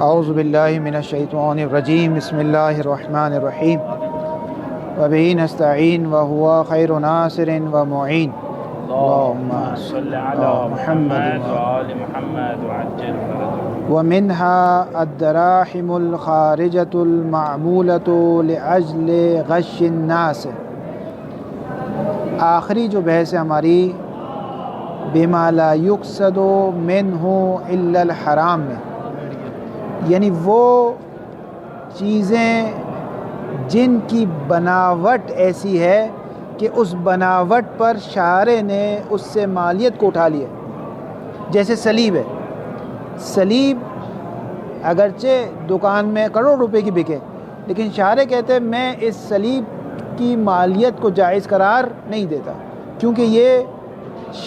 اعوذ باللہ من الشیطان الرجیم بسم اللہ الرحمن الرحیم وبہ نستعین وہو خیر ناصر ومعین اللہم صل علی محمد وآل محمد وعجل فرجهم ومنها الدراہم الخارجة المعمولة لأجل غش الناس۔ آخری جو بحث ہے ہماری بما لا یقصد منہ الا الحرام میں، یعنی وہ چیزیں جن کی بناوٹ ایسی ہے کہ اس بناوٹ پر شارع نے اس سے مالیت کو اٹھا لیا، جیسے سلیب ہے۔ سلیب اگرچہ دکان میں کروڑ روپے کی بکے، لیکن شارع کہتے ہیں میں اس سلیب کی مالیت کو جائز قرار نہیں دیتا، کیونکہ یہ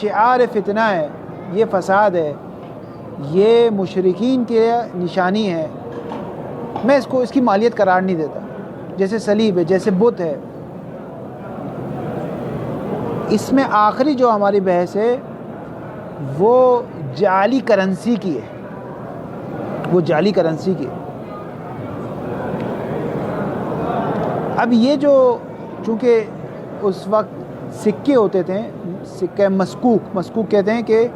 شعار فتنہ ہے، یہ فساد ہے، یہ مشرکین کی نشانی ہے، میں اس کی مالیت قرار نہیں دیتا۔ جیسے سلیب ہے، جیسے بت ہے۔ اس میں آخری جو ہماری بحث ہے وہ جعلی کرنسی کی ہے، وہ جعلی کرنسی کی ہے۔ اب یہ جو چونکہ اس وقت سکے ہوتے تھے، سکہ مسکوک کہتے ہیں کہ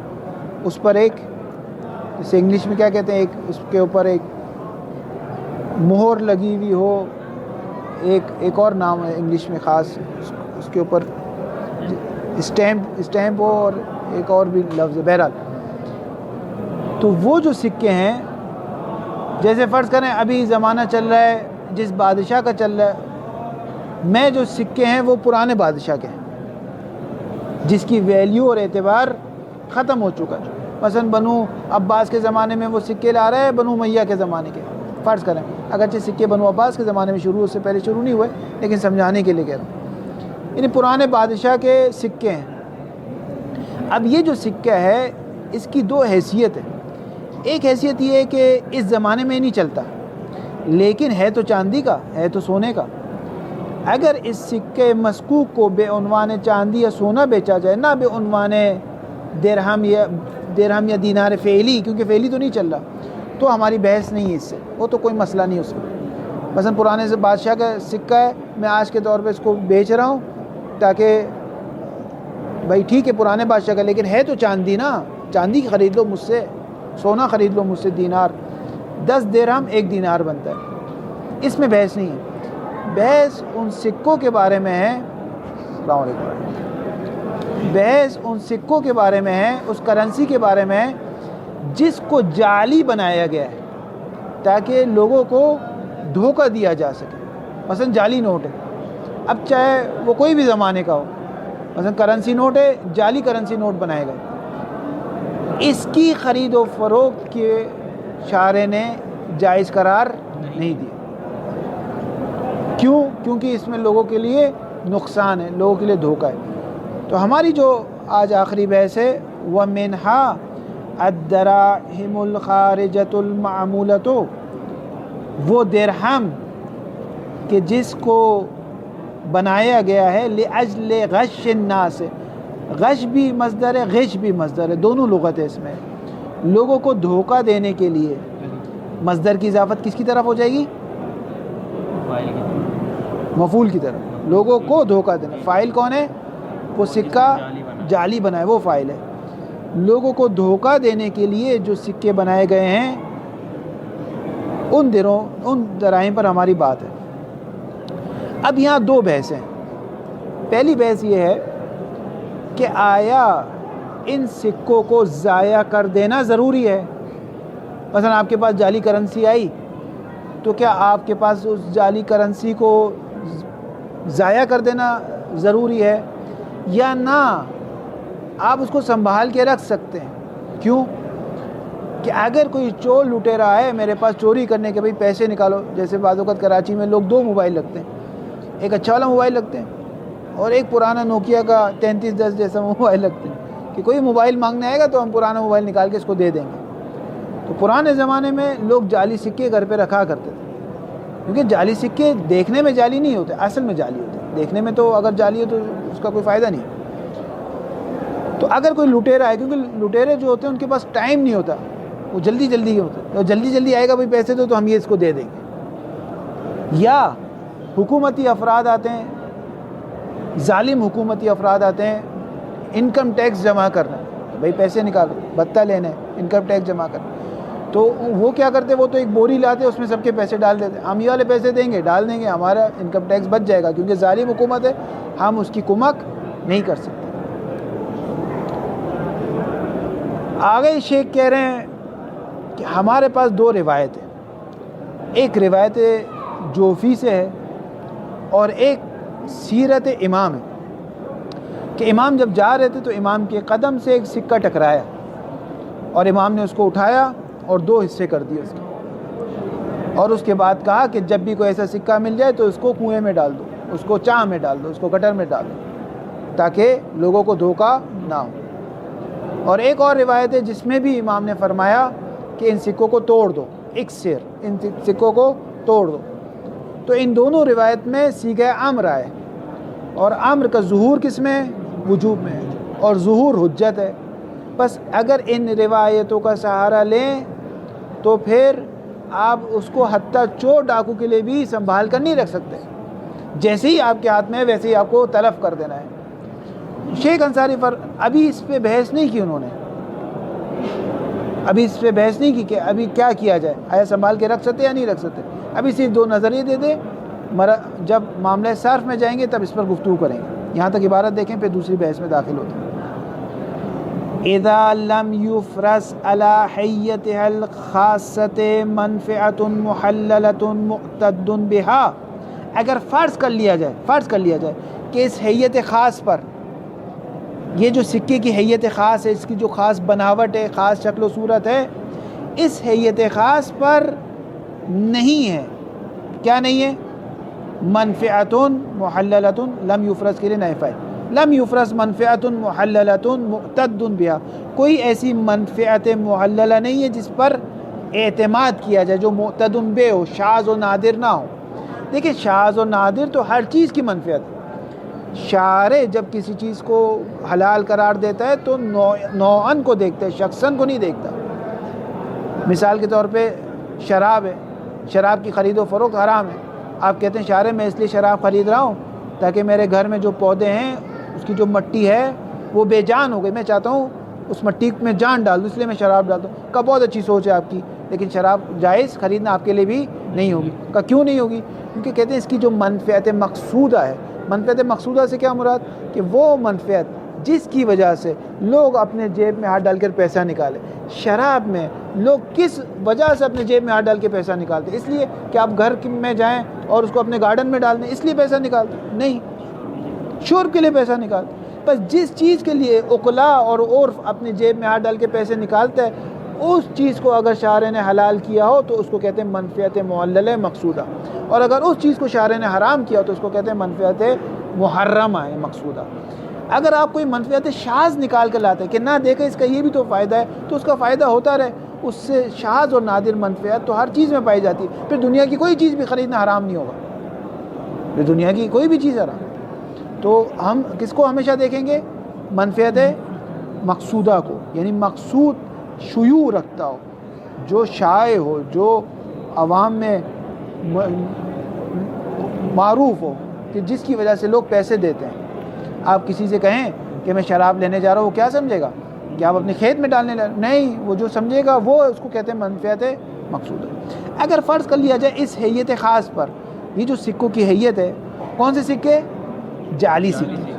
اس پر ایک، جیسے انگلش میں کیا کہتے ہیں، ایک اس کے اوپر ایک مہر لگی ہوئی ہو، ایک اور نام ہے انگلش میں خاص، اس کے اوپر اسٹیمپ ہو، اور ایک اور بھی لفظ ہے، بہرحال۔ تو وہ جو سکے ہیں، جیسے فرض کریں ابھی زمانہ چل رہا ہے جس بادشاہ کا چل رہا ہے، میں جو سکے ہیں وہ پرانے بادشاہ کے ہیں جس کی ویلیو اور اعتبار ختم ہو چکا ہے۔ مثلا بنو عباس کے زمانے میں وہ سکے لا رہے ہیں، بنو امیہ کے زمانے کے فرض کریں، اگرچہ سکے بنو عباس کے زمانے میں شروع، اس سے پہلے شروع نہیں ہوئے، لیکن سمجھانے کے لیے کہہ رہا ہوں، یعنی پرانے بادشاہ کے سکے ہیں۔ اب یہ جو سکہ ہے اس کی دو حیثیت ہے۔ ایک حیثیت یہ ہے کہ اس زمانے میں نہیں چلتا، لیکن ہے تو چاندی کا، ہے تو سونے کا۔ اگر اس سکے مسکوک کو بے عنوان چاندی یا سونا بیچا جائے، نہ بے عنوان درہم یا دینار فعلی، کیونکہ فعلی تو نہیں چل رہا، تو ہماری بحث نہیں ہے اس سے، وہ تو کوئی مسئلہ نہیں اس میں۔ مثلا پرانے سے بادشاہ کا سکہ ہے، میں آج کے طور پہ اس کو بیچ رہا ہوں تاکہ بھائی ٹھیک ہے پرانے بادشاہ کا، لیکن ہے تو چاندی نا، چاندی خرید لو مجھ سے، سونا خرید لو مجھ سے، دینار 10 درہم 1 دینار بنتا ہے، اس میں بحث نہیں ہے۔ بحث ان سکوں کے بارے میں ہے، السلام علیکم، بحث ان سکوں کے بارے میں ہے، اس کرنسی کے بارے میں ہے جس کو جعلی بنایا گیا ہے تاکہ لوگوں کو دھوکہ دیا جا سکے۔ مثلا جعلی نوٹ ہے، اب چاہے وہ کوئی بھی زمانے کا ہو، مثلا کرنسی نوٹ ہے، جعلی کرنسی نوٹ بنائے گا، اس کی خرید و فروخت کے شارع نے جائز قرار نہیں دیا۔ کیونکہ اس میں لوگوں کے لیے نقصان ہے، لوگوں کے لیے دھوکہ ہے۔ تو ہماری جو آج آخری بحث ہے وَمِنْهَا الدَّرَاهِمُ الْخَارِجَةُ الْمَعْمُولَةُ، وہ درہم کہ جس کو بنایا گیا ہے لِأَجْلِ غَشِّ النَّاسِ، غش بھی مصدر ہے، غش بھی مصدر ہے، دونوں لغت ہے اس میں، لوگوں کو دھوکہ دینے کے لیے۔ مصدر کی اضافت کس کی طرف ہو جائے گی؟ مفعول کی طرف، لوگوں کو دھوکہ دینا۔ فاعل کون ہے؟ وہ سکہ جعلی بنائے، وہ فاعل ہے۔ لوگوں کو دھوکہ دینے کے لیے جو سکے بنائے گئے ہیں، ان دراہم پر ہماری بات ہے۔ اب یہاں دو بحث ہیں۔ پہلی بحث یہ ہے کہ آیا ان سکوں کو ضائع کر دینا ضروری ہے؟ مثلا آپ کے پاس جعلی کرنسی آئی تو کیا آپ کے پاس اس جعلی کرنسی کو ضائع کر دینا ضروری ہے، یا نہ آپ اس کو سنبھال کے رکھ سکتے ہیں؟ کیوں کہ اگر کوئی چور لٹے رہا ہے میرے پاس چوری کرنے کے، بھائی پیسے نکالو، جیسے بعض اوقات کراچی میں لوگ 2 موبائل رکھتے ہیں، ایک اچھا والا موبائل رکھتے ہیں اور ایک پرانا نوکیا کا 3310 جیسا موبائل رکھتے ہیں کہ کوئی موبائل مانگنے آئے گا تو ہم پرانا موبائل نکال کے اس کو دے دیں گے۔ تو پرانے زمانے میں لوگ جعلی سکے گھر پہ رکھا کرتے تھے، کیونکہ جعلی سکے دیکھنے میں جعلی نہیں ہوتے، اصل میں جعلی ہوتے ہیں۔ دیکھنے میں تو اگر جعلی ہو تو اس کا کوئی فائدہ نہیں۔ تو اگر کوئی لٹیرا ہے، کیونکہ لٹیرے جو ہوتے ہیں ان کے پاس ٹائم نہیں ہوتا، وہ جلدی جلدی آئے گا بھائی پیسے دو تو ہم یہ اس کو دے دیں گے. یا حکومتی افراد آتے ہیں, ظالم حکومتی افراد آتے ہیں, انکم ٹیکس جمع کرنا ہے, بھائی پیسے نکالو, بتہ لینا ہے, انکم ٹیکس جمع کرنا. تو وہ کیا کرتے, وہ تو ایک بوری لاتے, اس میں سب کے پیسے ڈال دیتے, ہم یہ والے پیسے دیں گے, ڈال دیں گے, ہمارا انکم ٹیکس بچ جائے گا, کیونکہ ظالم حکومت ہے, ہم اس کی کمک نہیں کر سکتے. آگے شیخ کہہ رہے ہیں کہ ہمارے پاس دو روایت ہیں, ایک روایت جوفی سے ہے اور ایک سیرت امام ہے, کہ امام جب جا رہے تھے تو امام کے قدم سے ایک سکہ ٹکرایا اور امام نے اس کو اٹھایا اور دو حصے کر دیے اس کے, اور اس کے بعد کہا کہ جب بھی کوئی ایسا سکہ مل جائے تو اس کو کنویں میں ڈال دو, اس کو چاہ میں ڈال دو, اس کو گٹر میں ڈال دو, تاکہ لوگوں کو دھوکہ نہ ہو. اور ایک اور روایت ہے جس میں بھی امام نے فرمایا کہ ان سکوں کو توڑ دو, اکسر, ان سکوں کو توڑ دو. تو ان دونوں روایت میں صیغہ امر آئے, اور امر کا ظہور کس میں ہے, وجوب میں ہے, اور ظہور حجت ہے. بس اگر ان روایتوں کا سہارا لیں تو پھر آپ اس کو حتیٰ چور ڈاکو کے لیے بھی سنبھال کر نہیں رکھ سکتے, جیسے ہی آپ کے ہاتھ میں ہے ویسے ہی آپ کو تلف کر دینا ہے. شیخ انصاری ابھی اس پہ بحث نہیں کی انہوں نے, ابھی اس پہ بحث نہیں کی کہ ابھی کیا کیا جائے, آیا سنبھال کے رکھ سکتے یا نہیں رکھ سکتے. ابھی صرف دو نظریے دے دے, جب معاملہ صرف میں جائیں گے تب اس پر گفتگو کریں گے. یہاں تک عبارت دیکھیں, پھر دوسری بحث میں داخل ہوتے ہیں. اذا لم يفرس على حیتها الخاصة منفعة محللة مقتد بها, اگر فرض کر لیا جائے کہ اس حیت خاص پر, یہ جو سکے کی حیت خاص ہے, اس کی جو خاص بناوٹ ہے, خاص شکل و صورت ہے, اس حیت خاص پر نہیں ہے, کیا نہیں ہے, منفعۃ محللۃ, لم یفرض کے لیے نافع ہے, لم یفرض منفعۃ محللۃ مقتد بها, کوئی ایسی منفعت محللہ نہیں ہے جس پر اعتماد کیا جائے, جو مقتد بہ ہو, شاذ و نادر نہ ہو. دیکھیں شاذ و نادر تو ہر چیز کی منفعت ہے. شارع جب کسی چیز کو حلال قرار دیتا ہے تو نوعاً کو دیکھتا ہے, شخصاً کو نہیں دیکھتا. مثال کے طور پہ شراب ہے, شراب کی خرید و فروخت حرام ہے, آپ کہتے ہیں شارع میں اس لیے شراب خرید رہا ہوں تاکہ میرے گھر میں جو پودے ہیں اس کی جو مٹی ہے وہ بے جان ہو گئی, میں چاہتا ہوں اس مٹی میں جان ڈال دوں, اس لیے میں شراب ڈالتا ہوں. کا بہت اچھی سوچ ہے آپ کی, لیکن شراب جائز خریدنا آپ کے لیے بھی نہیں ہوگی. کا کیوں نہیں ہوگی, کیونکہ کہتے ہیں اس کی جو منفعت مقصودہ ہے. منفعت مقصودہ سے کیا مراد, کہ وہ منفعت جس کی وجہ سے لوگ اپنے جیب میں ہاتھ ڈال کر پیسہ نکالے. شراب میں لوگ کس وجہ سے اپنے جیب میں ہاتھ ڈال کے پیسہ نکالتے, اس لیے کہ آپ گھر میں جائیں اور اس کو اپنے گارڈن میں ڈال دیں, اس لیے پیسہ نکالتے نہیں, شرب کے لیے پیسہ نکالتے. بس جس چیز کے لیے عقلا اور عرف اپنے جیب میں ہاتھ ڈال کے پیسے نکالتا ہے, اس چیز کو اگر شارع نے حلال کیا ہو تو اس کو کہتے ہیں منفعت معللہ مقصودہ, اور اگر اس چیز کو شارع نے حرام کیا ہو تو اس کو کہتے ہیں منفعت محرمہ ہے مقصودہ. اگر آپ کوئی منفعت شاذ نکال کر لاتے ہیں کہ نہ دیکھیں اس کا یہ بھی تو فائدہ ہے, تو اس کا فائدہ ہوتا رہے, اس سے شاذ اور نادر منفعت تو ہر چیز میں پائی جاتی ہے. پھر دنیا کی کوئی چیز بھی خریدنا حرام نہیں ہوگا, پھر دنیا کی کوئی بھی چیز حرام. تو ہم کس کو ہمیشہ دیکھیں گے, منفعت مقصودہ کو, یعنی مقصود شیوع رکھتا ہو, جو شائع ہو, جو عوام میں معروف ہو, کہ جس کی وجہ سے لوگ پیسے دیتے ہیں. آپ کسی سے کہیں کہ میں شراب لینے جا رہا ہوں, وہ کیا سمجھے گا, کہ آپ اپنے کھیت میں ڈالنے لگے, نہیں, وہ جو سمجھے گا وہ اس کو کہتے ہیں منفعت مقصودہ. اگر فرض کر لیا جائے اس حیت خاص پر, یہ جو سکوں کی حیت ہے, کون سے سکے, جعلی سکے.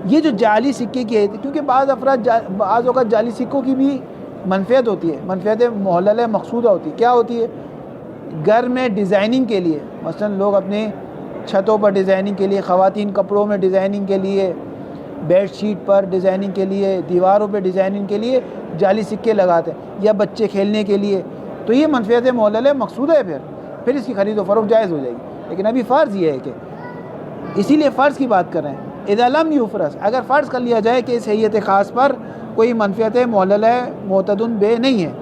یہ جو جعلی سکے کی حیت, کیونکہ بعض اوقات جعلی سکوں کی بھی منفعت ہوتی ہے, منفعت محللہ مقصودہ ہوتی ہے. کیا ہوتی ہے, گھر میں ڈیزائننگ کے لیے, مثلا لوگ اپنے چھتوں پر ڈیزائننگ کے لیے, خواتین کپڑوں میں ڈیزائننگ کے لیے, بیڈ شیٹ پر ڈیزائننگ کے لیے, دیواروں پہ ڈیزائننگ کے لیے جعلی سکے لگاتے ہیں, یا بچے کھیلنے کے لیے. تو یہ منفعت محللہ مقصودہ ہے, پھر اس کی خرید و فروخت جائز ہو جائے گی. لیکن ابھی فرض یہ ہے کہ, اسی لیے فرض کی بات کر رہے ہیں, اذا لم یفرض, اگر فرض کر لیا جائے کہ اس حیت خاص پر کوئی منفعت محللہ معتد بہ نہیں ہے.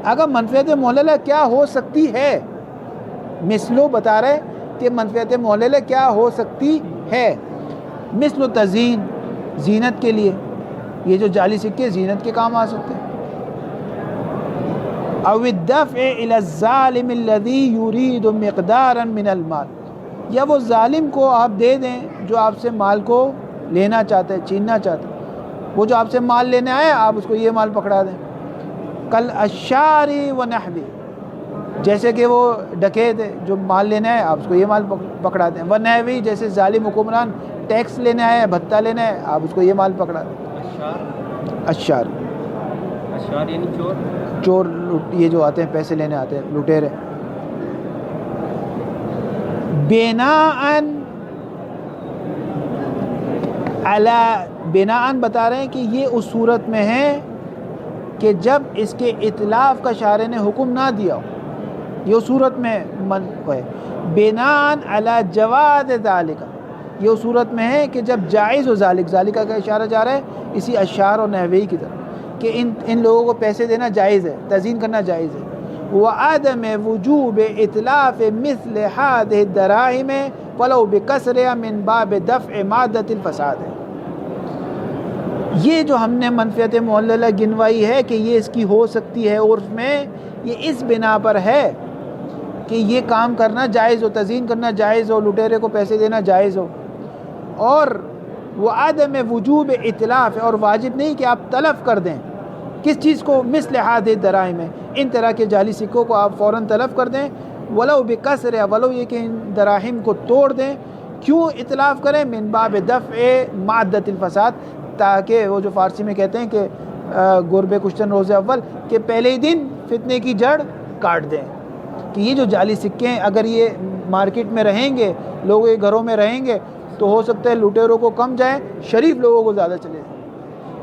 اگر منفعت محللہ کیا ہو سکتی ہے, مثلو بتا رہے کہ منفعت محللہ کیا ہو سکتی ہے, مثل تزیین, زینت کے لیے, یہ جو جعلی سکے زینت کے کام آ سکتے ہیں. او الدفع الى الظالم الذي يريد مقدارا من المال، یا وہ ظالم کو آپ دے دیں جو آپ سے مال کو لینا چاہتے ہیں، چھیننا چاہتے ہیں، وہ جو آپ سے مال لینے آئے آپ اس کو یہ مال پکڑا دیں. کل اشاری و نحوی، جیسے کہ وہ ڈکیت ہے جو مال لینے آئے آپ اس کو یہ مال پکڑا دیں. و نحوی، جیسے ظالم حکمران ٹیکس لینے آئے بھتہ لینے آئے آپ اس کو یہ مال پکڑا دیں. اشار یعنی چور. چور یہ جو آتے ہیں پیسے لینے آتے ہیں لٹیرے. بناءً بتا رہے ہیں کہ یہ اس صورت میں ہے کہ جب اس کے اتلاف کا شارع نے حکم نہ دیا ہو، یہ اس صورت میں من ہے. بناءً علی جواز ذالک، یہ اس صورت میں ہے کہ جب جائز و ذالک کا اشارہ جا رہا ہے اسی اشعار و نحوی کی طرف کہ ان لوگوں کو پیسے دینا جائز ہے، تزیین کرنا جائز ہے. وعدم وجوب اتلاف مثل هذه الدراهم ولو بکسرها من باب دفع مادة الفساد ہے. یہ جو ہم نے منفیت معللہ گنوائی ہے کہ یہ اس کی ہو سکتی ہے عرف میں، یہ اس بنا پر ہے کہ یہ کام کرنا جائز ہو، تزیین کرنا جائز ہو، لٹیرے کو پیسے دینا جائز ہو. اور وہ عدم وجوب اطلاف ہے، اور واجب نہیں کہ آپ تلف کر دیں. کس چیز کو؟ مثل هذه الدراهم میں، ان طرح کے جعلی سکوں کو آپ فوراً تلف کر دیں. ولو بکسر، ولو یہ کہ ان دراہم کو توڑ دیں. کیوں اطلاف کریں؟ من باب دفع مادة الفساد، تاکہ وہ جو فارسی میں کہتے ہیں کہ گربے کشتن روز اول، کہ پہلے ہی دن فتنے کی جڑ کاٹ دیں. کہ یہ جو جعلی سکے ہیں اگر یہ مارکیٹ میں رہیں گے، لوگوں کے گھروں میں رہیں گے، تو ہو سکتا ہے لٹیروں کو کم جائیں، شریف لوگوں کو زیادہ چلے جائیں.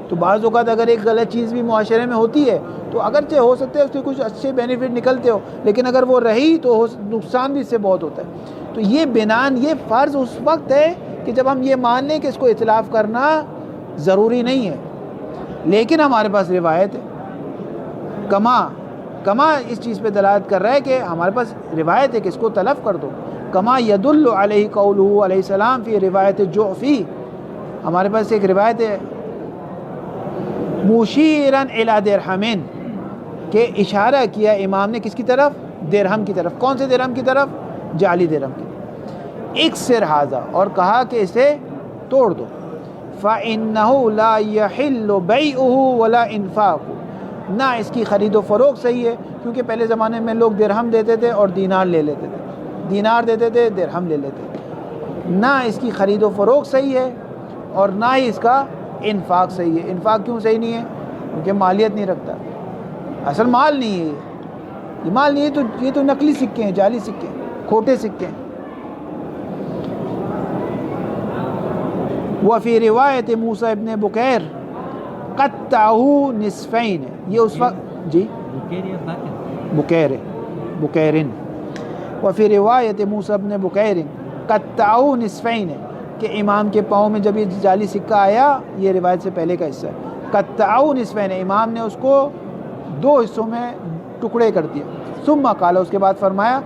تو بعض اوقات اگر ایک غلط چیز بھی معاشرے میں ہوتی ہے تو اگرچہ ہو سکتا ہے اس سے کچھ اچھے بینیفٹ نکلتے ہو، لیکن اگر وہ رہی تو نقصان بھی اس سے بہت ہوتا ہے. تو یہ بنان، یہ فرض اس وقت ہے کہ جب ہم یہ مان لیں کہ اس کو اطلاف کرنا ضروری نہیں ہے. لیکن ہمارے پاس روایت ہے، کما اس چیز پہ دلالت کر رہا ہے کہ ہمارے پاس روایت ہے کہ اس کو تلف کر دو. کما یدل علیہ قولہ علیہ السلام فی روایت جعفی، ہمارے پاس ایک روایت ہے مشیراً الی درہمین، کہ اشارہ کیا امام نے کس کی طرف؟ درہم کی طرف. کون سے درہم کی طرف؟ جعلی درہم کی طرف. اکسر ھذا، اور کہا کہ اسے توڑ دو. فإنہ لا یحل بیعہ ولا انفاقہ، نہ اس کی خرید و فروخت صحیح ہے، کیونکہ پہلے زمانے میں لوگ درہم دیتے تھے اور دینار لے لیتے تھے، دینار دیتے تھے درہم لے لیتے تھے. نہ اس کی خرید و فروخت صحیح ہے اور نہ ہی اس کا انفاق صحیح ہے. انفاق کیوں صحیح نہیں ہے؟ کیونکہ مالیت نہیں رکھتا، اصل مال نہیں ہے. یہ مال نہیں ہے، یہ تو نقلی سکے ہیں، جعلی سکے ہیں، کھوٹے سکے ہیں. وفی روایت موسیٰ ابن بکیر قطعہ نصفین، یہ اس وقت جی بکیرن. وفی روایت موسیٰ ابن بکیر قطعہ نصفین، کہ امام کے پاؤں میں جب یہ جعلی سکہ آیا، یہ روایت سے پہلے کا حصہ ہے. قطعہ نصفین، امام نے اس کو دو حصوں میں ٹکڑے کر دیا. ثم قال، اس کے بعد فرمایا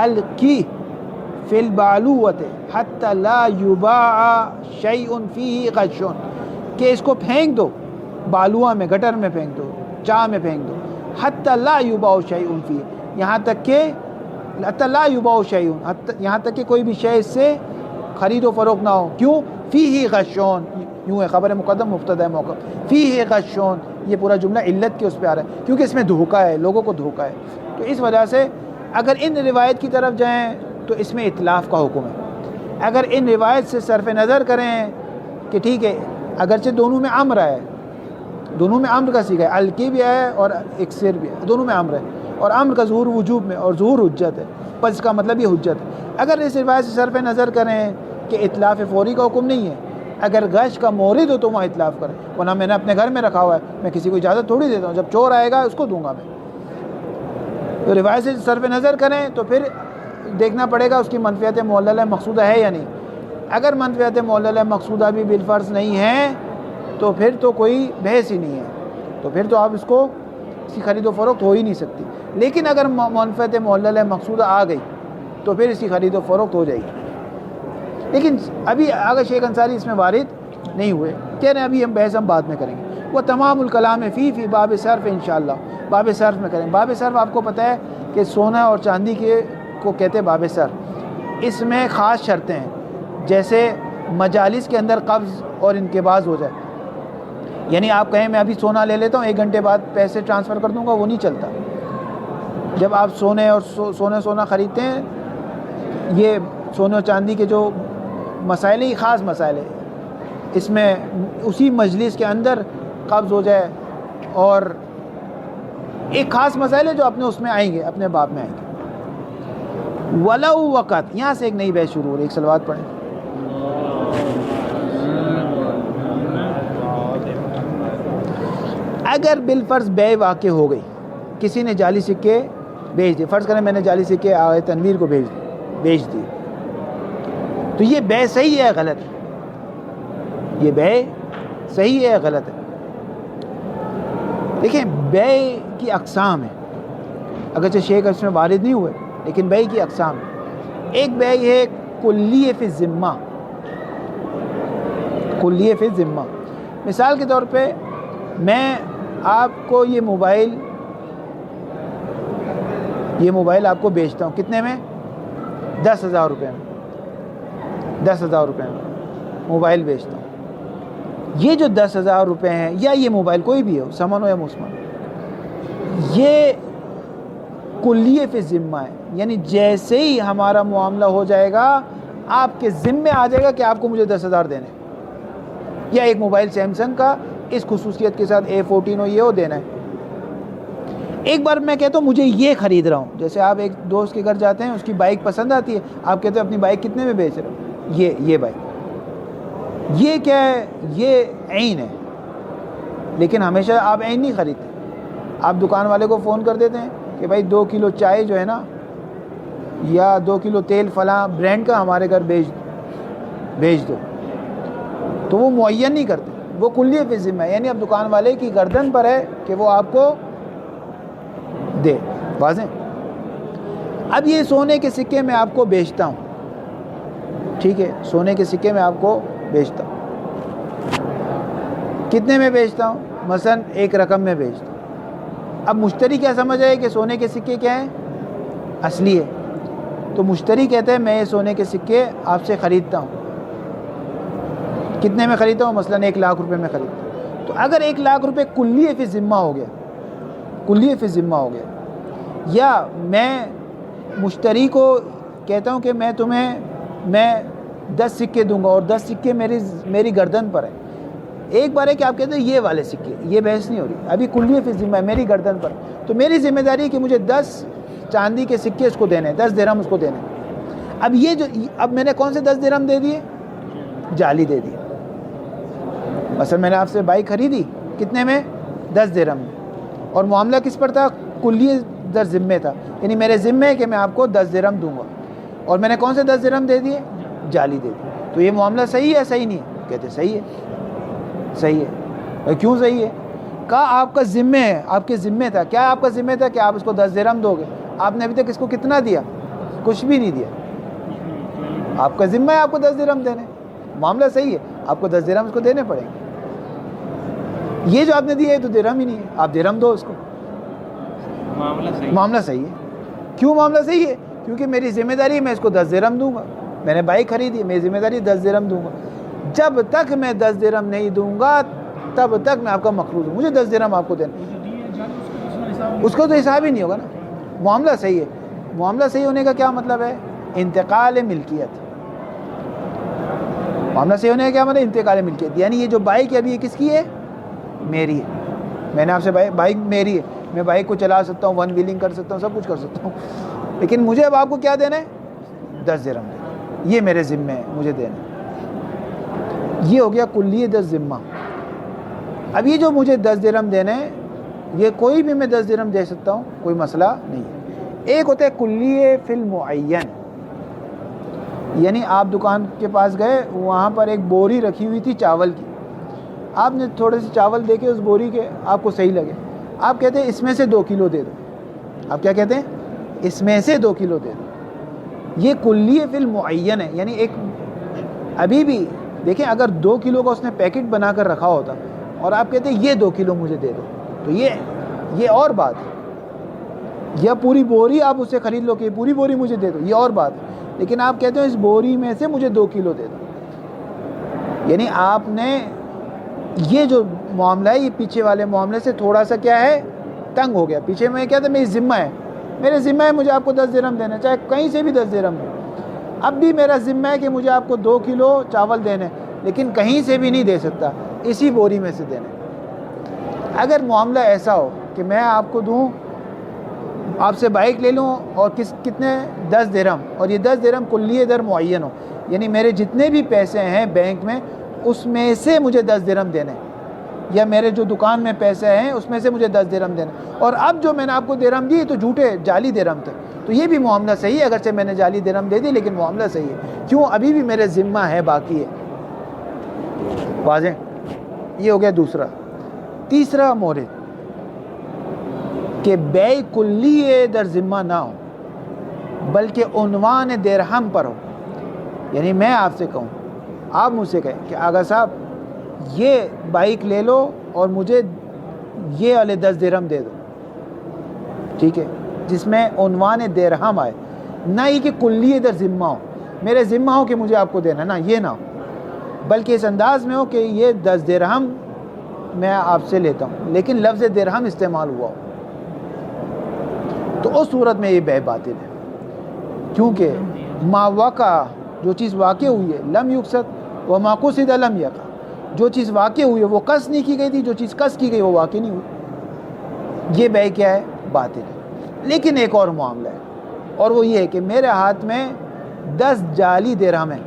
القی فی البالوۃ حتی لا یباع شیء فیہ غش، کہ اس کو پھینک دو بالوا میں، گٹر میں پھینک دو، چاہ میں پھینک دو. حتی لا یباع شیء فیہ، یہاں تک کہ حتی لا یباع شیء، یہاں تک کہ کوئی بھی شے اس سے خرید و فروخت نہ ہو. کیوں؟ فیہ غشون، یوں ہے خبر مقدم مبتدا موقع. فیہ غشون، یہ پورا جملہ علت کے اس پہ آ رہا ہے کیونکہ اس میں دھوکہ ہے، لوگوں کو دھوکہ ہے. تو اس وجہ سے اگر ان روایت کی طرف جائیں تو اس میں اطلاف کا حکم ہے. اگر ان روایت سے صرف نظر کریں کہ ٹھیک ہے اگرچہ دونوں میں امر ہے، دونوں میں امر کا صیغہ ہے، الکی بھی ہے اور اکسر بھی ہے، دونوں میں امر ہے، اور امر کا ظہور وجوب میں اور ظہور حجت ہے، بس اس کا مطلب یہ حجت ہے. اگر اس روایت سے صرف نظر کریں کہ اطلاف فوری کا حکم نہیں ہے، اگر غش کا مورد ہو تو وہاں اطلاف کریں، ورنہ میں نے اپنے گھر میں رکھا ہوا ہے، میں کسی کو اجازت تھوڑی دیتا ہوں، جب چور آئے گا اس کو دوں گا میں. تو روایت سے صرف نظر کریں تو پھر دیکھنا پڑے گا اس کی منفیت معللہ مقصودہ ہے یا نہیں. اگر منفیت معللہ مقصودہ بھی بالفرض نہیں ہے تو پھر تو کوئی بحث ہی نہیں ہے، تو پھر تو آپ اس کو اس کی خرید و فروخت ہو ہی نہیں سکتی. لیکن اگر منفیت معللہ مقصودہ آ گئی تو پھر اس کی خرید و فروخت ہو جائے گی. لیکن ابھی آگے شیخ انصاری اس میں وارد نہیں ہوئے، کہہ رہے ہیں ابھی ہم بحث بعد میں کریں گے. وہ تمام الکلام فی باب صرف انشاءاللہ، باب صرف میں کریں. باب صرف آپ کو پتہ ہے کہ سونا اور چاندی کے کو کہتے ہیں باب صرف. اس میں خاص شرطیں ہیں, جیسے مجالس کے اندر قبض اور انقباض ہو جائے. یعنی آپ کہیں میں ابھی سونا لے لیتا ہوں, 1 گھنٹے بعد پیسے ٹرانسفر کر دوں گا, وہ نہیں چلتا. جب آپ سونے اور سونا خریدتے ہیں, یہ سونے اور چاندی کے جو مسائل ہیں, یہ خاص مسائل ہیں. اس میں اسی مجلس کے اندر قبض ہو جائے, اور ایک خاص مسائل ہے جو اپنے اس میں آئیں گے, اپنے باب میں آئیں گے. ولو وقت, یہاں سے ایک نئی بحث شروع ہو رہی ہے. ایک صلوات پڑھیں. اگر بالفرض بے واقع ہو گئی, کسی نے جعلی سکے بیچ دیے, فرض کریں میں نے جعلی سکے آغا تنویر کو بیچ دی, تو یہ بے صحیح ہے غلط ہے؟ یہ بے صحیح ہے غلط ہے؟ دیکھیں, بے کی اقسام ہیں, اگرچہ شیخ اس میں وارد نہیں ہوئے, لیکن بے کی اقسام ہے. ایک بے ہے کلیہ فی الذمہ. کلیہ فی الذمہ, مثال کے طور پہ میں آپ کو یہ موبائل آپ کو بیچتا ہوں. کتنے میں؟ 10,000 روپے میں. 10,000 روپے میں موبائل بیچتا ہوں. یہ جو 10,000 روپے ہیں, یا یہ موبائل کوئی بھی ہو, سمن ہو یا مسمن, یہ کلیہ فی الذمہ ہے. یعنی جیسے ہی ہمارا معاملہ ہو جائے گا, آپ کے ذمے آ جائے گا کہ آپ کو مجھے 10,000 دینے, یا ایک موبائل سیمسنگ کا اس خصوصیت کے ساتھ A14 ہو, یہ ہو دینا ہے. ایک بار میں کہتا ہوں مجھے یہ خرید رہا ہوں, جیسے آپ ایک دوست کے گھر جاتے ہیں, اس کی بائک پسند آتی ہے, آپ کہتے ہیں اپنی بائک کتنے میں بیچ رہے ہو؟ یہ بائک. یہ کیا ہے؟ یہ عین ہے. لیکن ہمیشہ آپ عین نہیں خریدتے. آپ دکان والے کو فون کر دیتے ہیں کہ بھائی 2 کلو چائے جو ہے نا, یا 2 کلو تیل فلاں برانڈ کا ہمارے گھر بھیج دو. تو وہ معین نہیں کرتے, وہ کلیہ فی الذمہ ہے. یعنی اب دکان والے کی گردن پر ہے کہ وہ آپ کو دے. واضح؟ اب یہ سونے کے سکے میں آپ کو بیچتا ہوں, ٹھیک ہے, سونے کے سکے میں آپ کو بیچتا ہوں. کتنے میں بیچتا ہوں؟ مثلا 1 رقم میں بیچتا ہوں. اب مشتری کیا سمجھ آئے کہ سونے کے سکے کیا ہیں؟ اصلی ہے. تو مشتری کہتا ہے میں یہ سونے کے سکے آپ سے خریدتا ہوں. کتنے میں خریدتا ہوں؟ مثلا 1 لاکھ روپے میں خریدتا ہوں. تو اگر 1 لاکھ روپے کلیہ فی ذمہ ہو گیا, کلیہ فی ذمہ ہو گیا, یا میں مشتری کو کہتا ہوں کہ میں 10 سکے دوں گا, اور 10 سکے میری گردن پر ہے. ایک بار ہے کہ آپ کہتے ہیں یہ والے سکے, یہ بحث نہیں ہو رہی, ابھی کلیہ فی ذمہ ہے, میری گردن پر. تو میری ذمہ داری ہے کہ مجھے 10 چاندی کے سکے اس کو دینے, 10 درہم اس کو دینے. اب میں نے کون سے 10 درہم دے دیے؟ جعلی دے دیے. مثلا میں نے آپ سے بائک خریدی, کتنے میں؟ 10 درہم میں, اور معاملہ کس پر تھا؟ کلیہ در ذمے تھا. یعنی میرے ذمے ہے کہ میں آپ کو 10 درہم دوں گا, اور میں نے کون سے 10 درہم دے دیے؟ جعلی دے دیے. تو یہ معاملہ صحیح ہے صحیح نہیں ہے؟ کہتے صحیح ہے. صحیح ہے. کیوں صحیح ہے؟ کہا آپ کا ذمہ ہے, آپ کے ذمے تھا. کیا آپ کا ذمہ تھا کہ آپ اس کو 10 درہم دو گے؟ آپ نے ابھی تک اس کو کتنا دیا؟ کچھ بھی نہیں دیا. آپ کا ذمہ ہے آپ کو 10 درہم دینے, معاملہ صحیح ہے, آپ کو 10 درہم اس کو دینے پڑیں گے. یہ جو آپ نے دیا ہے تو درہم ہی نہیں ہے, آپ درہم دو اس کو. معاملہ صحیح ہے. کیوں معاملہ صحیح ہے؟ کیونکہ میری ذمہ داری ہے میں اس کو 10 درہم دوں گا. میں نے بائک خریدی, میری ذمہ داری 10 درہم دوں گا. جب تک میں 10 درہم نہیں دوں گا تب تک میں آپ کا مقروض ہوں. مجھے 10 درہم آپ کو دینا, اس کو تو حساب ہی نہیں ہوگا نا. معاملہ صحیح ہے. معاملہ صحیح ہونے کا کیا مطلب ہے؟ انتقال ملکیت. معاملہ صحیح ہونے کا کیا مطلب؟ انتقال ملکیت. یعنی یہ جو بائک ہے ابھی یہ کس کی ہے؟ میری ہے. میں نے آپ سے بائک میری ہے, میں بائک کو چلا سکتا ہوں, 1 ویلنگ کر سکتا ہوں, سب کچھ کر سکتا ہوں, لیکن مجھے اب آپ کو کیا دینا ہے؟ 10 درہم دینا. یہ میرے ذمہ ہے, مجھے دینا. یہ ہو گیا کلیہ در ذمہ. اب یہ جو مجھے 10 درہم دینے, یہ کوئی بھی میں 10 درہم دے سکتا ہوں, کوئی مسئلہ نہیں ہے. ایک ہوتا ہے کلیہ فی المعین. یعنی آپ دکان کے پاس گئے, وہاں پر ایک بوری رکھی ہوئی تھی چاول کی, آپ نے تھوڑے سے چاول دے کے اس بوری کے, آپ کو صحیح لگے, آپ کہتے ہیں اس میں سے 2 کلو دے دو. آپ کیا کہتے ہیں؟ اس میں سے 2 کلو دے دو. یہ کلیہ فی المعین ہے. یعنی ایک ابھی بھی دیکھیں, اگر 2 کلو کا اس نے پیکٹ بنا کر رکھا ہوتا اور آپ کہتے ہیں یہ 2 کلو مجھے دے دو, تو یہ یہ اور بات ہے. یا پوری بوری آپ اسے خرید لو کہ پوری بوری مجھے دے دو، یہ اور بات ہے. لیکن آپ کہتے ہو اس بوری میں سے مجھے 2 کلو دے دو. یعنی آپ نے یہ جو معاملہ ہے یہ پیچھے والے معاملے سے تھوڑا سا کیا ہے تنگ ہو گیا. پیچھے میں کیا تھا میری ذمہ ہے، میرے ذمہ ہے مجھے آپ کو 10 درہم دینا، چاہے کہیں سے بھی 10 درہم دیں. اب بھی میرا ذمہ ہے کہ مجھے آپ کو 2 کلو چاول دینے، لیکن کہیں سے بھی نہیں دے سکتا، اسی بوری میں سے دینے. اگر معاملہ ایسا ہو کہ میں آپ کو دوں، آپ سے بائک لے لوں اور کتنے 10 درہم، اور یہ 10 درہم کلی در معین ہو، یعنی میرے جتنے بھی پیسے ہیں بینک میں اس میں سے مجھے 10 درہم دینے، یا میرے جو دکان میں پیسے ہیں اس میں سے مجھے 10 درہم دینے. اور اب جو میں نے آپ کو درہم دی تو جھوٹے جعلی درہم تھے، تو یہ بھی معاملہ صحیح ہے. اگرچہ میں نے جعلی درہم دے دی لیکن معاملہ صحیح ہے. کیوں؟ ابھی بھی میرے ذمہ ہے، باقی ہے. واضح؟ یہ ہو گیا دوسرا. تیسرا مورد کہ بیع کلی در ذمہ نہ ہو بلکہ عنوان درہم پر ہو. یعنی میں آپ سے کہوں، آپ مجھ سے کہیں کہ آغا صاحب یہ بائک لے لو اور مجھے یہ والے 10 درہم دے دو، ٹھیک ہے، جس میں عنوان درہم آئے، نہ ہی کہ کلی در ذمہ ہو، میرے ذمہ ہو کہ مجھے آپ کو دینا، نہ یہ نہ ہو، بلکہ اس انداز میں ہو کہ یہ 10 درہم میں آپ سے لیتا ہوں لیکن لفظ درہم استعمال ہوا ہو، تو اس صورت میں یہ بیع باطل ہے. کیونکہ ما وقع، جو چیز واقع ہوئی ہے، لم یقصد وما قصد لم یقع، جو چیز واقع ہوئی ہے وہ قصد نہیں کی گئی تھی، جو چیز قصد کی گئی وہ واقع نہیں ہوئی. یہ بیع کیا ہے؟ باطل ہے. لیکن ایک اور معاملہ ہے، اور وہ یہ ہے کہ میرے ہاتھ میں 10 جعلی درہم ہیں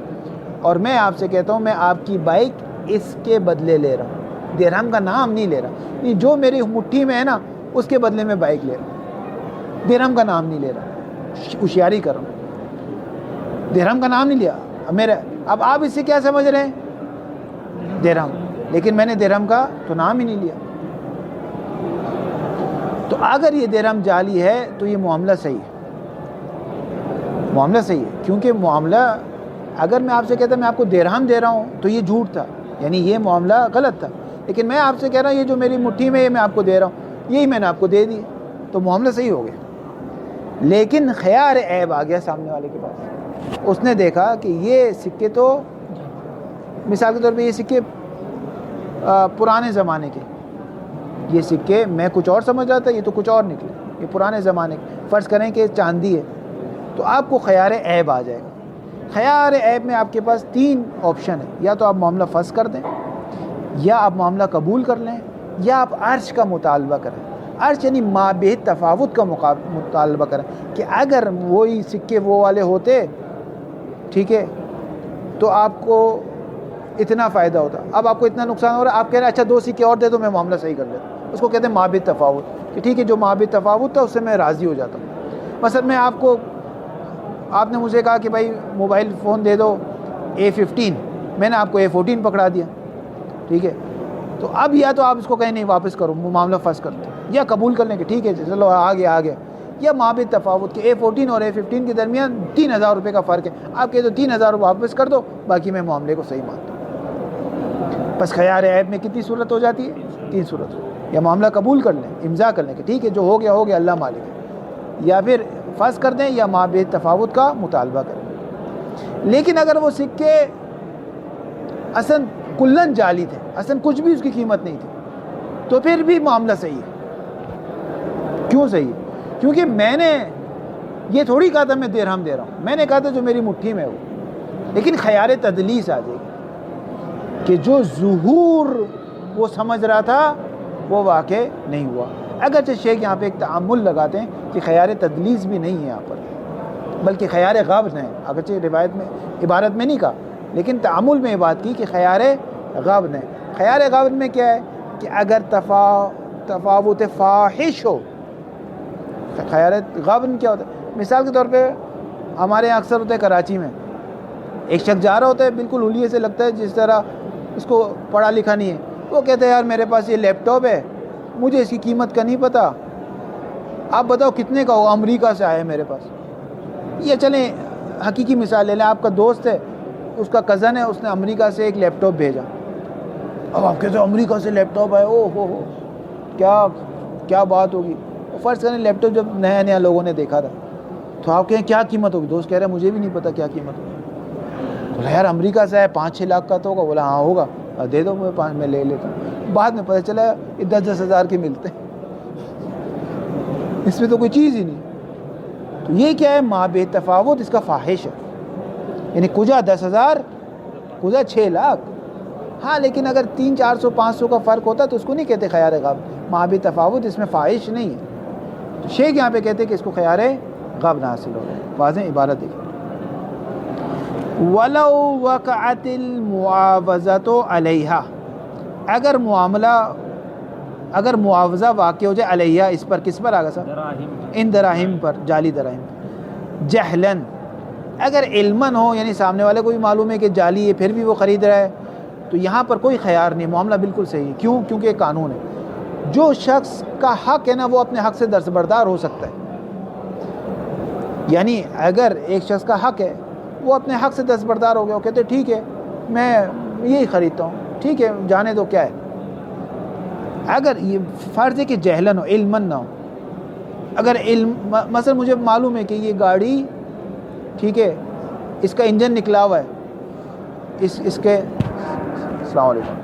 اور میں آپ سے کہتا ہوں میں آپ کی بائک اس کے بدلے لے رہا ہوں، درہم کا نام نہیں لے رہا. یہ جو میری مٹھی میں ہے نا اس کے بدلے میں بائک لے رہا ہوں، درہم کا نام نہیں لے رہا. ہوشیاری کر رہا ہوں، درہم کا نام نہیں لیا. اب آپ اس سے کیا سمجھ رہے ہیں؟ درہم، لیکن میں نے درہم کا تو نام ہی نہیں لیا. تو اگر یہ درہم جعلی ہے تو یہ معاملہ صحیح ہے، معاملہ صحیح ہے. کیونکہ معاملہ اگر میں آپ سے کہتا میں آپ کو درہم دے رہا ہوں تو یہ جھوٹ تھا، یعنی یہ معاملہ غلط تھا. لیکن میں آپ سے کہہ رہا ہوں یہ جو میری مٹھی میں یہ میں آپ کو دے رہا ہوں، یہی میں نے آپ کو دے دی، تو معاملہ صحیح ہو گیا. لیکن خیار عیب آ گیا سامنے والے کے پاس. اس نے دیکھا کہ یہ سکے تو مثال کے طور پہ یہ سکے پرانے زمانے کے، یہ سکے میں کچھ اور سمجھ رہا تھا، یہ تو کچھ اور نکلے، یہ پرانے زمانے کے. فرض کریں کہ چاندی ہے تو آپ کو خیار عیب آ جائے گا. خیار عیب میں آپ کے پاس 3 آپشن ہے، یا تو آپ معاملہ فسخ کر دیں، یا آپ معاملہ قبول کر لیں، یا آپ عرش کا مطالبہ کریں. عرش یعنی مابہ تفاوت کا مطالبہ کریں کہ اگر وہی سکے وہ والے ہوتے، ٹھیک ہے، تو آپ کو اتنا فائدہ ہوتا، اب آپ کو اتنا نقصان ہو رہا ہے، آپ کہہ رہے ہیں اچھا 2 سکے اور دے دو میں معاملہ صحیح کر لیتا ہوں. اس کو کہتے ہیں مابہ تفاوت، کہ ٹھیک ہے جو مابہ تفاوت تھا اس سے میں راضی ہو جاتا ہوں. مثلا میں آپ نے مجھے کہا کہ بھائی موبائل فون دے دو A15، میں نے آپ کو A14 پکڑا دیا، ٹھیک ہے. تو اب یا تو آپ اس کو کہیں نہیں واپس کرو، معاملہ فسخ کرتے، یا قبول کر لیں کہ ٹھیک ہے چلو آ گیا، یا مابہ تفاوت کہ A14 اور A15 کے درمیان 3000 روپے کا فرق ہے، آپ کہتے 3000 واپس کر دو، باقی میں معاملے کو صحیح مانتا ہوں. بس خیار عیب میں کتنی صورت ہو جاتی ہے؟ 3 صورت. یا معاملہ قبول کر لیں، امضا کر لیں کہ ٹھیک ہے جو ہو گیا اللہ مالک ہے، یا پھر فسخ کر دیں، یا مابہ تفاوت کا مطالبہ کریں. لیکن اگر وہ سکے اصلاً کلن جعلی تھے، اصلاً کچھ بھی اس کی قیمت نہیں تھی، تو پھر بھی معاملہ صحیح ہے. کیوں صحیح ہے؟ کیونکہ میں نے یہ تھوڑی کہا تھا میں درہم دے رہا ہوں، میں نے کہا تھا جو میری مٹھی میں ہو. لیکن خیار تدلیس آ جائے گی کہ جو ظہور وہ سمجھ رہا تھا وہ واقع نہیں ہوا. اگرچہ شیخ یہاں پہ ایک تعامل لگاتے ہیں کہ خیار تدلیس بھی نہیں ہے یہاں پر، بلکہ خیار غبن ہے. اگرچہ روایت میں عبارت میں نہیں کہا، لیکن تعامل میں یہ بات کی کہ خیار غبن ہے. خیار غبن میں کیا ہے کہ اگر تفاوت فاحش ہو. خیار غبن کیا ہوتا ہے؟ مثال کے طور پہ ہمارے یہاں اکثر ہوتا ہے کراچی میں، ایک شخص جا رہا ہوتا ہے بالکل حلیے سے لگتا ہے جس طرح اس کو پڑھا لکھا نہیں ہے، وہ کہتا ہے یار میرے پاس یہ لیپ ٹاپ ہے، مجھے اس کی قیمت کا نہیں پتہ، آپ بتاؤ کتنے کا ہوگا، امریکہ سے آیا ہے میرے پاس. یہ چلیں حقیقی مثال لے لیں، آپ کا دوست ہے، اس کا کزن ہے، اس نے امریکہ سے ایک لیپ ٹاپ بھیجا. اب آپ کہتے ہیں امریکہ سے لیپ ٹاپ ہے، او ہو کیا بات ہوگی. فرض کریں لیپ ٹاپ جب نیا نیا لوگوں نے دیکھا تھا تو آپ کہیں کیا قیمت ہوگی؟ دوست کہہ رہے ہیں مجھے بھی نہیں پتہ کیا قیمت ہوگی. بولا یار امریکہ سے ہے 5-6 لاکھ کا تو ہوگا. بولا ہاں ہوگا, دے دو میں لے لیتا ہوں. بعد میں پتہ چلا یہ 10-10 ہزار کے ملتے ہیں, اس میں تو کوئی چیز ہی نہیں. تو یہ کیا ہے؟ ماں بے تفاوت اس کا فاحش ہے. یعنی کجا 10,000 کجا 6 لاکھ. ہاں لیکن اگر 300-400-500 کا فرق ہوتا تو اس کو نہیں کہتے خیار غب. ماں بے تفاوت اس میں فاحش نہیں ہے. تو شیخ یہاں پہ کہتے ہیں کہ اس کو خیار غب نہ حاصل ہو. واضح عبارت دیکھیں. وَلَوْ وَقَعَتِ الْمُعَاوَضَةُ عَلَيْهَا, اگر معاوضہ واقع ہو جائے علیہ, اس پر, کس پر آگا صاحب؟ ان دراہم پر, جعلی دراہم. جہلاً, اگر علماً ہو, یعنی سامنے والے کو بھی معلوم ہے کہ جعلی ہے پھر بھی وہ خرید رہا ہے, تو یہاں پر کوئی خیار نہیں, معاملہ بالکل صحیح ہے. کیوں؟ کیونکہ ایک قانون ہے. جو شخص کا حق ہے نا وہ اپنے حق سے دستبردار ہو سکتا ہے. یعنی اگر ایک شخص کا حق ہے وہ اپنے حق سے دستبردار ہو گیا, وہ کہتے ٹھیک ہے میں یہی خریدتا ہوں, ٹھیک ہے جانے دو کیا ہے. اگر یہ فرض ہے کہ جہلاً ہو, علماً نہ ہو. اگر علم, مثلا مجھے معلوم ہے کہ یہ گاڑی ٹھیک ہے اس کا انجن نکلا ہوا ہے, اس کے السلام علیکم,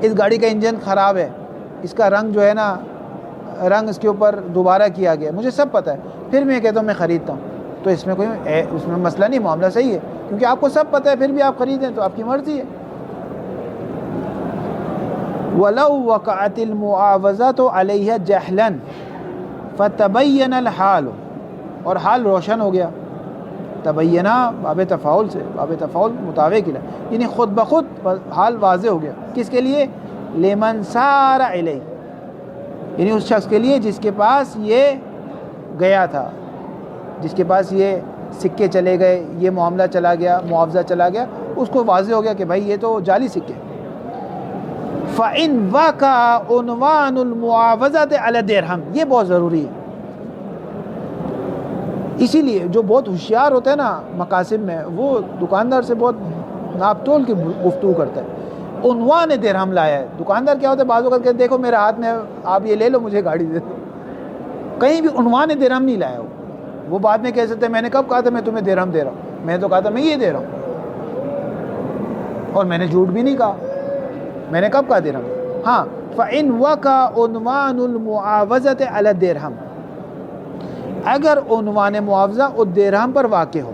اس گاڑی کا انجن خراب ہے, اس کا رنگ جو ہے نا رنگ اس کے اوپر دوبارہ کیا گیا, مجھے سب پتہ ہے, پھر میں کہتا ہوں میں خریدتا ہوں, تو اس میں کوئی اس میں مسئلہ نہیں, معاملہ صحیح ہے. کیونکہ آپ کو سب پتہ ہے پھر بھی آپ خریدیں تو آپ کی مرضی ہے. وَلَوْ وَقَعَتِ الْمُعَاوَضَةُ عَلَيْهَا جَهْلًا فَتَبَيَّنَ الْحَالُ, اور حال روشن ہو گیا. تبینہ باب تفاعل سے, باب تفاعل مطابق ہے, یعنی خود بخود حال واضح ہو گیا. کس کے لیے؟ لمن سار الیہ, یعنی اس شخص کے لیے جس کے پاس یہ گیا تھا, جس کے پاس یہ سکے چلے گئے, یہ معاملہ چلا گیا, معاوضہ چلا گیا, اس کو واضح ہو گیا کہ بھائی یہ تو جعلی سکے. فَإِنْ وَقَعَ عُنْوَانُ الْمُعَاوَضَةِ عَلَى الدِّرْهَمِ, یہ بہت ضروری ہے. اسی لیے جو بہت ہوشیار ہوتا ہے نا مقاصد میں, وہ دکاندار سے بہت ناپ تول کی گفتگو کرتا ہے. عنوان درہم لایا ہے. دکاندار کیا ہوتا ہے بعض اوقات کہتے دیکھو میرے ہاتھ میں, آپ یہ لے لو مجھے گاڑی دے دو. کہیں بھی عنوان درہم نہیں لایا وہ بعد میں کہہ سکتے ہیں میں نے کب کہا تھا میں تمہیں درہم دے رہا ہوں, میں تو کہا تھا میں یہ دے رہا ہوں, اور میں نے جھوٹ بھی نہیں کہا, میں نے کب کہا درہم. ہاں فَإِنْ وَقَعَ عُنْوَانُ الْمُعَاوَضَةِ عَلَى الدِّرْهَمِ, اگر عنوان معاوضہ درہم پر واقع ہو.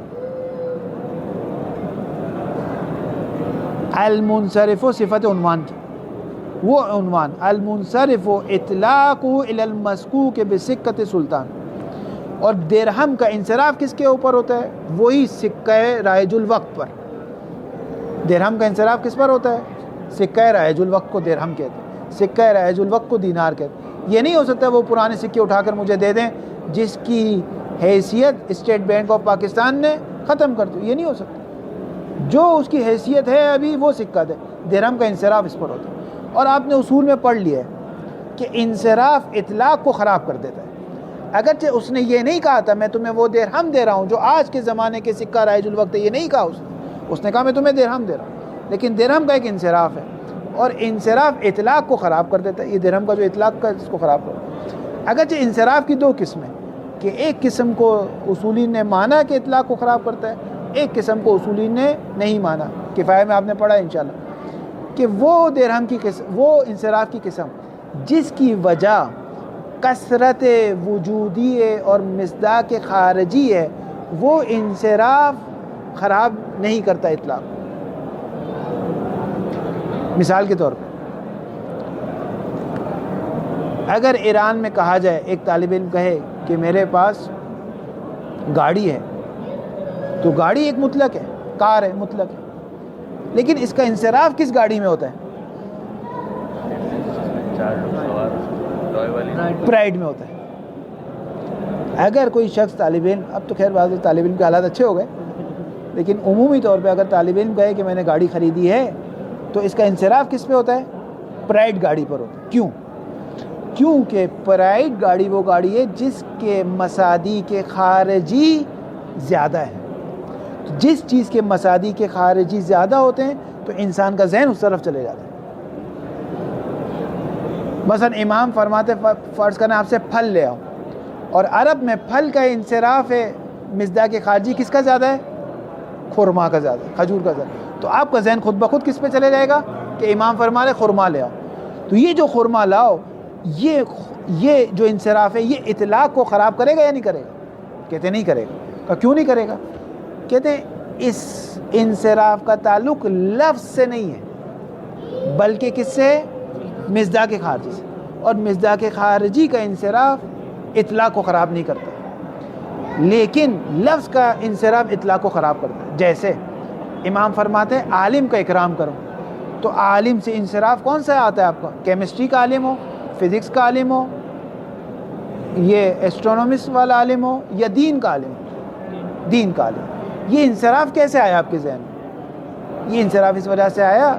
المنصرف صفت عنوان کی, وہ عنوان المنصرف اطلاق الی المسکوک بسکۃ سلطان, اور درہم کا انصراف کس کے اوپر ہوتا ہے؟ وہی سکہ رائج الوقت پر. درہم کا انصراف کس پر ہوتا ہے؟ سکہ رائج الوقت کو درہم کہتے ہیں, سکہ رائج الوقت کو دینار کہتے ہیں. یہ نہیں ہو سکتا وہ پرانے سکے اٹھا کر مجھے دے دیں جس کی حیثیت اسٹیٹ بینک آف پاکستان نے ختم کر دی, یہ نہیں ہو سکتا. جو اس کی حیثیت ہے ابھی وہ سکہ دے. درہم کا انصراف اس پر ہوتا ہے. اور آپ نے اصول میں پڑھ لیا ہے کہ انصراف اطلاق کو خراب کر دیتا ہے. اگرچہ اس نے یہ نہیں کہا تھا میں تمہیں وہ درہم دے رہا ہوں جو آج کے زمانے کے سکہ رائج الوقت ہے, یہ نہیں کہا اس نے کہا میں تمہیں درہم دے رہا ہوں, لیکن درہم کا ایک انصراف ہے, اور انصراف اطلاق کو خراب کر دیتا ہے. یہ درہم کا جو اطلاق کا اس کو خراب کر دیتا ہے. اگرچہ انصراف کی دو قسمیں, کہ ایک قسم کو اصولین نے مانا کہ اطلاق کو خراب کرتا ہے, ایک قسم کو اصولین نے نہیں مانا. کفایہ میں آپ نے پڑھا انشاءاللہ کہ وہ درہم کی قسم, وہ انصراف کی قسم جس کی وجہ کثرت وجودی اور مصداق خارجی ہے, وہ انصراف خراب نہیں کرتا اطلاق. مثال کے طور پہ اگر ایران میں کہا جائے, ایک طالب علم کہے کہ میرے پاس گاڑی ہے, تو گاڑی ایک مطلق ہے, کار ہے, مطلق ہے, لیکن اس کا انصراف کس گاڑی میں ہوتا ہے؟ پرائیڈ میں ہوتا ہے. اگر کوئی شخص طالب علم, اب تو خیر بعض طالب علم کے حالات اچھے ہو گئے, لیکن عمومی طور پہ اگر طالب علم کہے کہ میں نے گاڑی خریدی ہے, تو اس کا انصراف کس پہ ہوتا ہے؟ پرائیڈ گاڑی پر ہوتا ہے. کیوں؟ کیونکہ پرائیڈ گاڑی وہ گاڑی ہے جس کے مصادیق خارجی زیادہ ہے. جس چیز کے مصادیق خارجی زیادہ ہوتے ہیں تو انسان کا ذہن اس طرف چلے جاتا ہے. مثلا امام فرماتے فرض کریں آپ سے پھل لے آؤ، اور عرب میں پھل کا انصراف ہے مصداق خارجی کس کا زیادہ ہے؟ خرما کا زیادہ ہے، کھجور کا زیادہ ہے۔ تو آپ کا ذہن خود بخود کس پہ چلے جائے گا کہ امام فرما رہے خرما لے آؤ، تو یہ جو خرما لاؤ، یہ جو انصراف ہے یہ اطلاق کو خراب کرے گا یا نہیں کرے گا؟ کہتے نہیں کرے گا۔ کیوں نہیں کرے گا؟ کہتے ہیں اس انصراف کا تعلق لفظ سے نہیں ہے بلکہ کس سے؟ مصداق خارجی سے، اور مصداق خارجی کا انصراف اطلاق کو خراب نہیں کرتا، لیکن لفظ کا انصراف اطلاق کو خراب کرتا ہے۔ جیسے امام فرماتے ہیں عالم کا اکرام کرو، تو عالم سے انصراف کون سا آتا ہے آپ کا؟ کیمسٹری کا عالم ہو، فزکس کا عالم ہو، یہ ایسٹرونومسٹ والا عالم ہو، یا دین کا عالم ہو؟ دین کا عالم۔ یہ انصراف کیسے آیا آپ کے ذہن میں؟ یہ انصراف اس وجہ سے آیا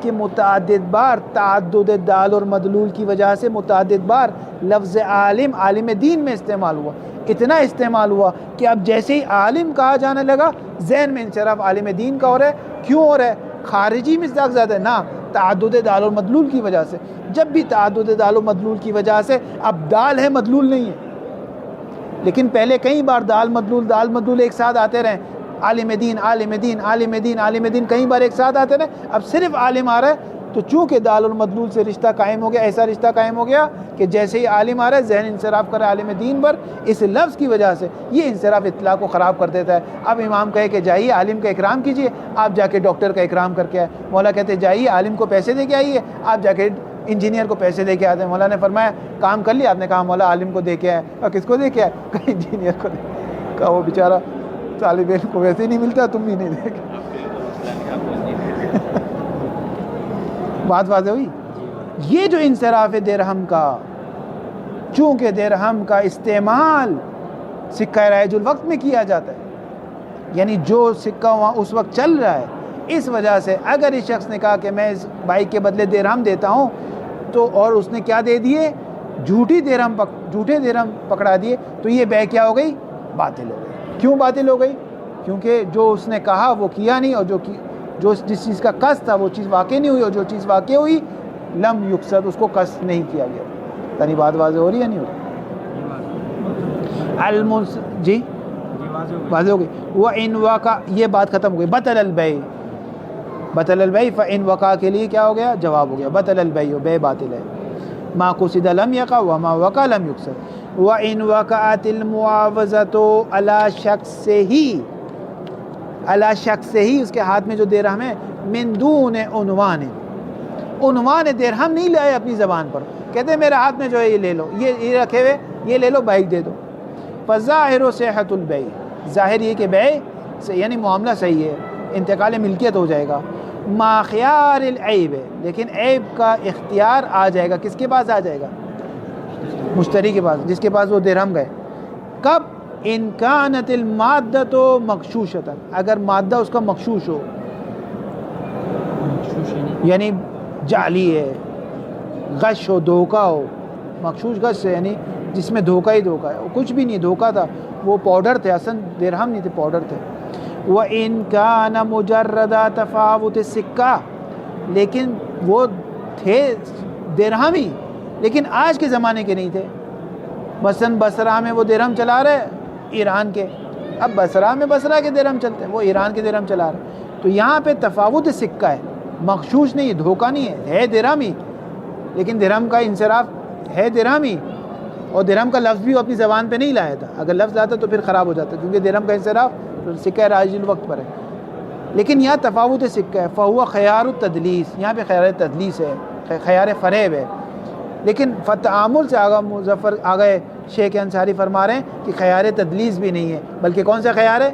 کہ متعدد بار تعدد دال اور مدلول کی وجہ سے متعدد بار لفظ عالم عالم دین میں استعمال ہوا، اتنا استعمال ہوا کہ اب جیسے ہی عالم کہا جانے لگا ذہن میں انصراف عالم دین کا ہو رہا ہے۔ کیوں ہو رہا ہے؟ خارجی مصداق زیادہ ہے نا، تعدد دال اور مدلول کی وجہ سے۔ جب بھی تعدد دال و مدلول کی وجہ سے، اب دال ہے مدلول نہیں ہے، لیکن پہلے کئی بار دال مدلول ایک ساتھ آتے رہے، عالم دین عالم دین عالم دین عالم دین کئی بار ایک ساتھ آتے رہے، اب صرف عالم آ رہا ہے، تو چونکہ دال اور مدلول سے رشتہ قائم ہو گیا، ایسا رشتہ قائم ہو گیا کہ جیسے ہی عالم آ رہا ہے ذہن انصراف کر رہا ہے عالم دین پر، اس لفظ کی وجہ سے یہ انصراف اطلاق کو خراب کر دیتا ہے۔ اب امام کہے کہ جائیے عالم کا اکرام کیجئے، آپ جا کے ڈاکٹر کا اکرام کر کے آئے۔ مولا کہتے جائیے عالم کو پیسے دے کے آئیے، آپ جا کے انجینئر کو پیسے دے کے آتے ہیں۔ مولا نے فرمایا کام کر لیا؟ آپ نے کہا مولا عالم کو دے کے آئے۔ اور کس کو دے کے آئے؟ کہا انجینئر کو دے۔ کہا وہ بیچارہ طالب علم کو ویسے ہی نہیں ملتا، تم بھی نہیں دے گے۔ بات واضح ہوئی؟ یہ جو انصراف درہم کا، چونکہ درہم کا استعمال سکہ رائج الوقت میں کیا جاتا ہے، یعنی جو سکہ وہاں اس وقت چل رہا ہے، اس وجہ سے اگر اس شخص نے کہا کہ میں اس بائک کے بدلے درہم دیتا ہوں، تو اور اس نے کیا دے دیے؟ جھوٹے درہم پکڑا دیے، تو یہ بے کیا ہو گئی؟ باطل ہو گئی۔ کیوں باطل ہو گئی؟ کیونکہ جو اس نے کہا وہ کیا نہیں، اور جو جس چیز کا قصد تھا وہ چیز واقع نہیں ہوئی، اور جو چیز واقع ہوئی لم یقصد، اس کو قصد نہیں کیا گیا۔ یعنی بات واضح ہو رہی ہے نہیں ہو رہی؟ جی واضح ہو گئی۔ وَإِنْ وَقَعَ، یہ بات ختم ہو گئی۔ بطل البیع فَإِنْ وَقَعَ کے لیے کیا ہو گیا؟ جواب ہو گیا بطل البیع، بے باطل ہے۔ ما قصد لم یقع وما وقع لم یقصد۔ وَإِنْ وَقَعَتِ الْمُعَاوَضَةُ عَلَى شخص ہی، اس کے ہاتھ میں جو درہم ہے، من دون عنوان درہم نہیں لائے اپنی زبان پر، کہتے ہیں میرے ہاتھ میں جو ہے یہ لے لو، یہ رکھے ہوئے، یہ لے لو، بائک دے دو۔ فظاہر صحت البیع، ظاہر یہ کہ بیع یعنی معاملہ صحیح ہے، انتقال ملکیت ہو جائے گا۔ ما خیار العیب، لیکن عیب کا اختیار آ جائے گا، کس کے پاس آ جائے گا؟ مشتری کے پاس، جس کے پاس وہ درہم گئے۔ کب؟ ان کانت المادۃ مغشوشۃ، اگر مادہ اس کا مغشوش ہو، یعنی جعلی ہے، غش ہو، دھوکہ ہو۔ مغشوش غش ہے یعنی جس میں دھوکہ ہی دھوکہ ہے، کچھ بھی نہیں دھوکہ تھا، وہ پاؤڈر تھے، اصل درہم نہیں تھے، پاؤڈر تھے۔ وَإِن كَانَ مُجَرَّدَ تَفَاوُتِ السِّکَّةِ، لیکن وہ تھے درہم ہی، لیکن آج کے زمانے کے نہیں تھے۔ مثلا بصرہ میں وہ درہم چلا رہے ایران کے، اب بصرہ میں بصرہ کے درہم چلتے ہیں، وہ ایران کے درہم چلا رہے، تو یہاں پہ تفاوت سکہ ہے، مغشوش نہیں ہے، دھوکہ نہیں ہے درہم ہی، لیکن درہم کا انصراف ہے درہم ہی، اور درہم کا لفظ بھی وہ اپنی زبان پہ نہیں لایا تھا، اگر لفظ لاتا تو پھر خراب ہو جاتا، کیونکہ درہم کا انصراف سکہ رائج الوقت پر ہے، لیکن یہاں تفاوت سکہ ہے۔ فہو خیار التدلیس، یہاں پہ خیار تدلیس ہے، خیار فریب ہے، لیکن تعامل سے آگے شیخ انصاری فرما رہے ہیں کہ خیار تدلیس بھی نہیں ہے، بلکہ کون سا خیار ہے؟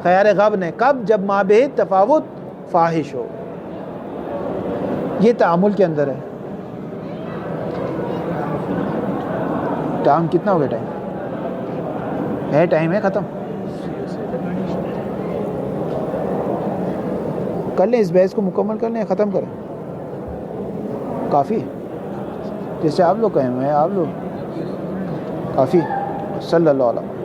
خیار غبن ہے۔ کب؟ جب مابہ تفاوت فاحش ہو، یہ تعامل کے اندر ہے۔ ٹائم کتنا ہو گیا؟ ٹائم ہے ختم، کر لیں اس بحث کو مکمل کر لیں، ختم کریں، کافی جیسے آپ لوگ کہیں میں آپ لوگ کافی۔ صلی اللہ علیہ